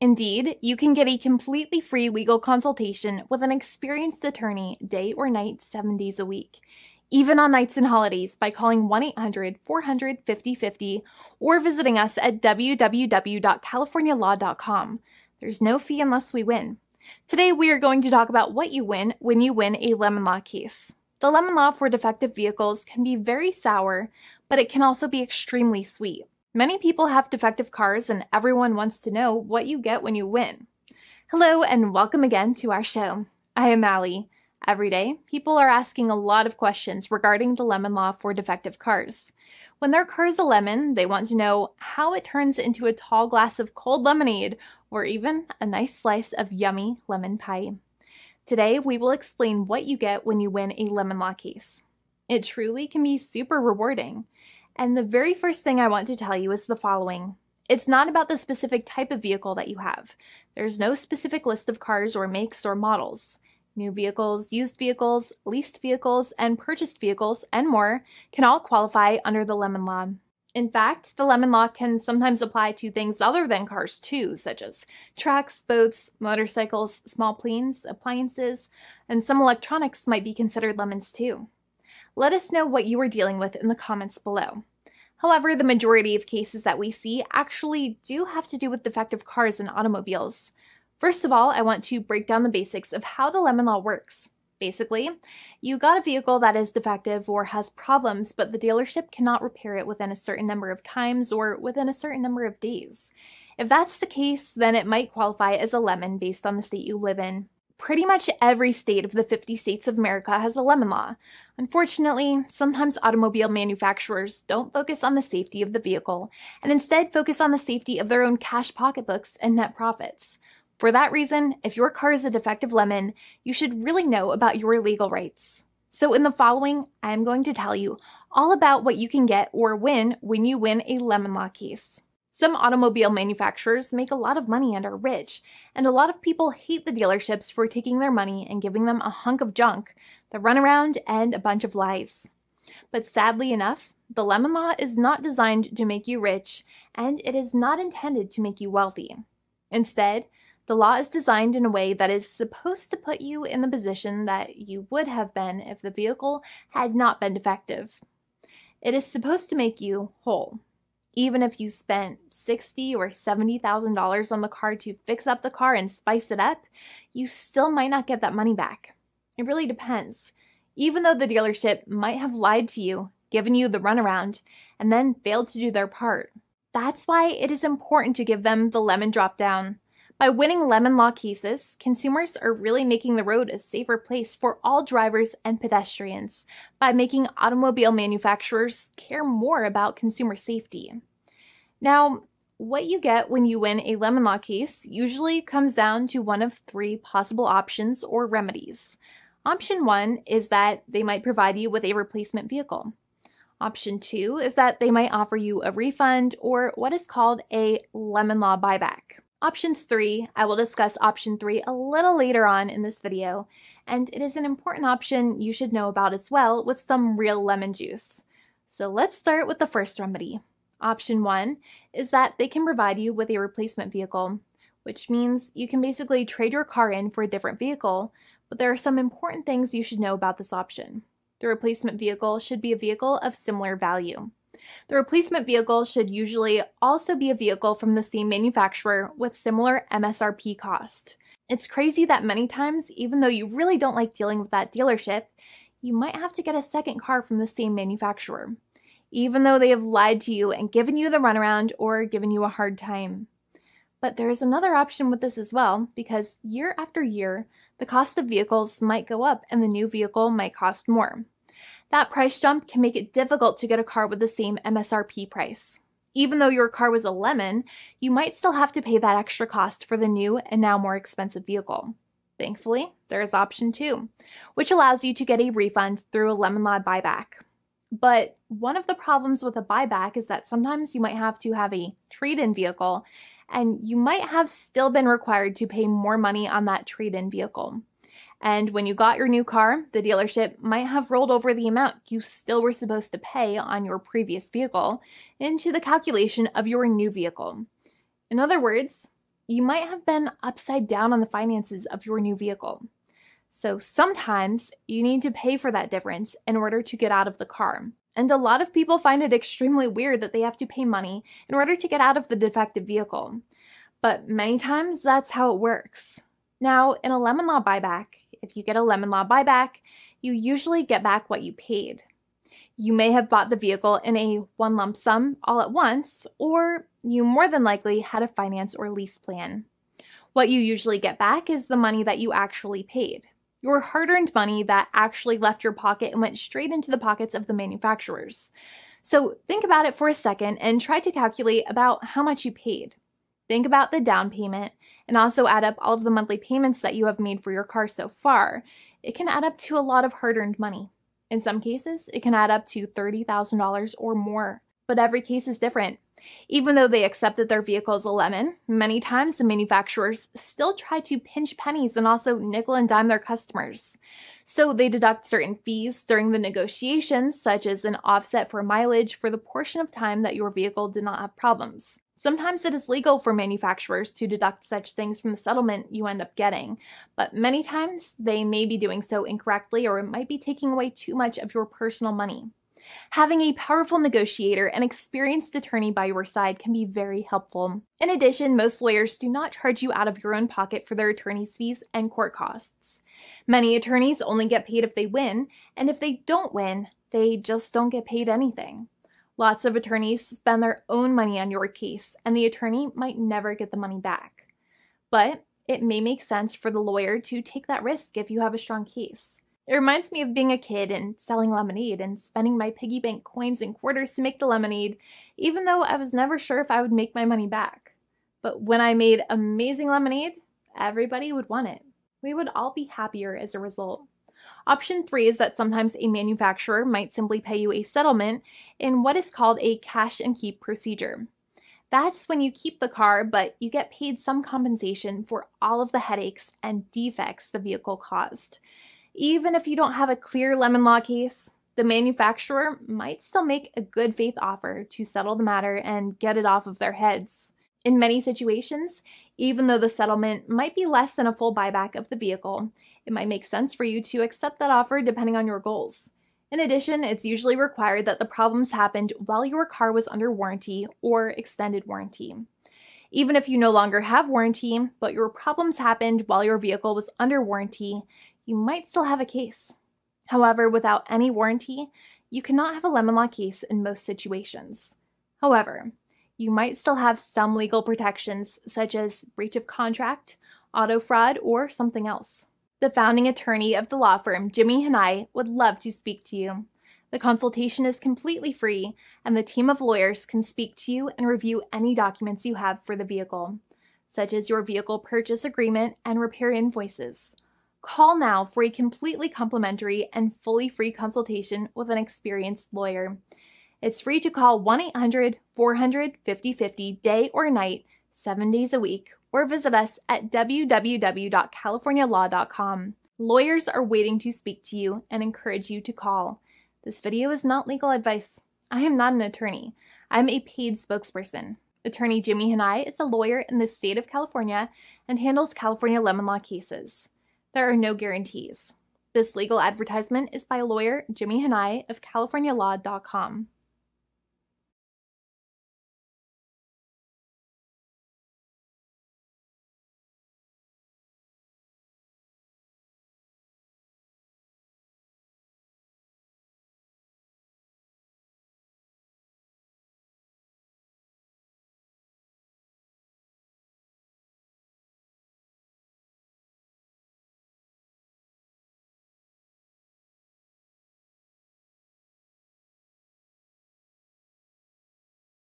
Indeed, you can get a completely free legal consultation with an experienced attorney day or night, 7 days a week, even on nights and holidays by calling 1-800-400-5050 or visiting us at www.californialaw.com. There's no fee unless we win. Today, we are going to talk about what you win when you win a lemon law case. The lemon law for defective vehicles can be very sour, but it can also be extremely sweet. Many people have defective cars, and everyone wants to know what you get when you win. Hello, and welcome again to our show. I am Allie. Every day, people are asking a lot of questions regarding the lemon law for defective cars. When their car is a lemon, they want to know how it turns into a tall glass of cold lemonade, or even a nice slice of yummy lemon pie. Today, we will explain what you get when you win a lemon law case. It truly can be super rewarding. And the very first thing I want to tell you is the following. It's not about the specific type of vehicle that you have. There's no specific list of cars or makes or models. New vehicles, used vehicles, leased vehicles, and purchased vehicles, and more can all qualify under the lemon law. In fact, the lemon law can sometimes apply to things other than cars too, such as trucks, boats, motorcycles, small planes, appliances, and some electronics might be considered lemons too. Let us know what you are dealing with in the comments below. However, the majority of cases that we see actually do have to do with defective cars and automobiles. First of all, I want to break down the basics of how the lemon law works. Basically, you got a vehicle that is defective or has problems, but the dealership cannot repair it within a certain number of times or within a certain number of days. If that's the case, then it might qualify as a lemon based on the state you live in. Pretty much every state of the 50 states of America has a lemon law. Unfortunately, sometimes automobile manufacturers don't focus on the safety of the vehicle and instead focus on the safety of their own cash pocketbooks and net profits. For that reason, if your car is a defective lemon, you should really know about your legal rights. So in the following, I am going to tell you all about what you can get or win when you win a lemon law case. Some automobile manufacturers make a lot of money and are rich, and a lot of people hate the dealerships for taking their money and giving them a hunk of junk, the runaround, and a bunch of lies. But sadly enough, the lemon law is not designed to make you rich, and it is not intended to make you wealthy. Instead, the law is designed in a way that is supposed to put you in the position that you would have been if the vehicle had not been defective. It is supposed to make you whole. Even if you spent $60,000 or $70,000 on the car to fix up the car and spice it up, you still might not get that money back. It really depends. Even though the dealership might have lied to you, given you the runaround, and then failed to do their part. That's why it is important to give them the lemon drop down. By winning lemon law cases, consumers are really making the road a safer place for all drivers and pedestrians by making automobile manufacturers care more about consumer safety. Now, what you get when you win a lemon law case usually comes down to one of three possible options or remedies. Option 1 is that they might provide you with a replacement vehicle. Option 2 is that they might offer you a refund or what is called a lemon law buyback. Options 3, I will discuss option 3 a little later on in this video, and it is an important option you should know about as well with some real lemon juice. So let's start with the first remedy. Option 1 is that they can provide you with a replacement vehicle, which means you can basically trade your car in for a different vehicle, but there are some important things you should know about this option. The replacement vehicle should be a vehicle of similar value. The replacement vehicle should usually also be a vehicle from the same manufacturer with similar MSRP cost. It's crazy that many times, even though you really don't like dealing with that dealership, you might have to get a second car from the same manufacturer, even though they have lied to you and given you the runaround or given you a hard time. But there is another option with this as well, because year after year, the cost of vehicles might go up and the new vehicle might cost more. That price jump can make it difficult to get a car with the same MSRP price. Even though your car was a lemon, you might still have to pay that extra cost for the new and now more expensive vehicle. Thankfully, there is option 2, which allows you to get a refund through a lemon law buyback. But one of the problems with a buyback is that sometimes you might have to have a trade-in vehicle, and you might have still been required to pay more money on that trade-in vehicle. And when you got your new car, the dealership might have rolled over the amount you still were supposed to pay on your previous vehicle into the calculation of your new vehicle. In other words, you might have been upside down on the finances of your new vehicle. So sometimes you need to pay for that difference in order to get out of the car. And a lot of people find it extremely weird that they have to pay money in order to get out of the defective vehicle. But many times that's how it works. Now, in a lemon law buyback, if you get a lemon law buyback, you usually get back what you paid. You may have bought the vehicle in a one lump sum all at once, or you more than likely had a finance or lease plan. What you usually get back is the money that you actually paid. Your hard-earned money that actually left your pocket and went straight into the pockets of the manufacturers. So think about it for a second and try to calculate about how much you paid. Think about the down payment and also add up all of the monthly payments that you have made for your car so far. It can add up to a lot of hard-earned money. In some cases, it can add up to $30,000 or more, but every case is different. Even though they accept that their vehicle is a lemon, many times the manufacturers still try to pinch pennies and also nickel and dime their customers. So they deduct certain fees during the negotiations, such as an offset for mileage for the portion of time that your vehicle did not have problems. Sometimes it is legal for manufacturers to deduct such things from the settlement you end up getting, but many times they may be doing so incorrectly or it might be taking away too much of your personal money. Having a powerful negotiator and experienced attorney by your side can be very helpful. In addition, most lawyers do not charge you out of your own pocket for their attorney's fees and court costs. Many attorneys only get paid if they win, and if they don't win, they just don't get paid anything. Lots of attorneys spend their own money on your case, and the attorney might never get the money back. But it may make sense for the lawyer to take that risk if you have a strong case. It reminds me of being a kid and selling lemonade and spending my piggy bank coins and quarters to make the lemonade, even though I was never sure if I would make my money back. But when I made amazing lemonade, everybody would want it. We would all be happier as a result. Option 3 is that sometimes a manufacturer might simply pay you a settlement in what is called a cash and keep procedure. That's when you keep the car, but you get paid some compensation for all of the headaches and defects the vehicle caused. Even if you don't have a clear lemon law case, the manufacturer might still make a good faith offer to settle the matter and get it off of their heads. In many situations, even though the settlement might be less than a full buyback of the vehicle, it might make sense for you to accept that offer depending on your goals. In addition, it's usually required that the problems happened while your car was under warranty or extended warranty. Even if you no longer have warranty, but your problems happened while your vehicle was under warranty, you might still have a case. However, without any warranty, you cannot have a lemon law case in most situations. However, you might still have some legal protections such as breach of contract, auto fraud, or something else. The founding attorney of the law firm, Jimmy and I, would love to speak to you. The consultation is completely free, and the team of lawyers can speak to you and review any documents you have for the vehicle, such as your vehicle purchase agreement and repair invoices. Call now for a completely complimentary and fully free consultation with an experienced lawyer. It's free to call 1-800-400-5050 day or night, 7 days a week, or visit us at www.californialaw.com. Lawyers are waiting to speak to you and encourage you to call. This video is not legal advice. I am not an attorney. I'm a paid spokesperson. Attorney Jimmy Hanai is a lawyer in the state of California and handles California lemon law cases. There are no guarantees. This legal advertisement is by lawyer Jimmy Hanai of CaliforniaLaw.com.